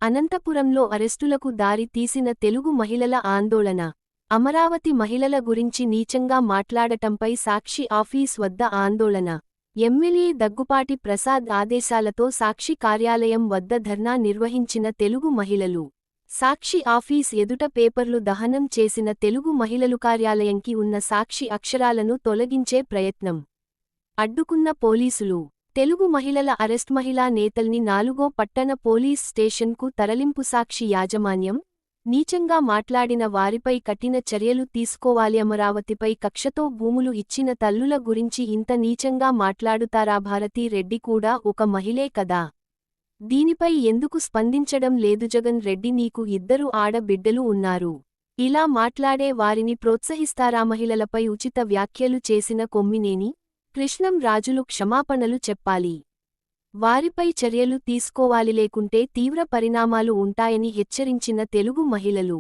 అనంతపురంలో అరెస్టులకు దారి తీసిన తెలుగు మహిళల ఆందోళన. అమరావతి మహిళల గురించి నీచంగా మాట్లాడటంపై సాక్షి ఆఫీస్ వద్ద ఆందోళన. ఎమ్మెల్యే దగ్గుపాటి ప్రసాద్ ఆదేశాలతో సాక్షి కార్యాలయం వద్ద ధర్నా నిర్వహించిన తెలుగు మహిళలు. సాక్షి ఆఫీస్ ఎదుట పేపర్లు దహనం చేసిన తెలుగు మహిళలు కార్యాలయంకి ఉన్న సాక్షి అక్షరాలను తొలగించే ప్రయత్నం అడ్డుకున్న పోలీసులు. తెలుగు మహిళల అరెస్ట్. మహిళా నేతల్ని 4వ పట్టణ పోలీస్ స్టేషన్కు తరలింపు. సాక్షి యాజమాన్యం నీచంగా మాట్లాడిన వారిపై కఠిన చర్యలు తీసుకోవాలి. అమరావతిపై కక్షతో భూములు ఇచ్చిన తల్లుల గురించి ఇంత నీచంగా మాట్లాడుతారా? భారతీ రెడ్డి కూడా ఒక మహిళే కదా, దీనిపై ఎందుకు స్పందించడం లేదు? జగన్ రెడ్డి, నీకు 2 ఆడబిడ్డలు ఉన్నారు, ఇలా మాట్లాడే వారిని ప్రోత్సహిస్తారా? మహిళలపై ఉచిత వ్యాఖ్యలు చేసిన కొమ్మినేని కృష్ణం రాజులు క్షమాపణలు చెప్పాలి, వారిపై చర్యలు తీసుకోవాలి, లేకుంటే తీవ్ర పరిణామాలు ఉంటాయని హెచ్చరించిన తెలుగు మహిళలు.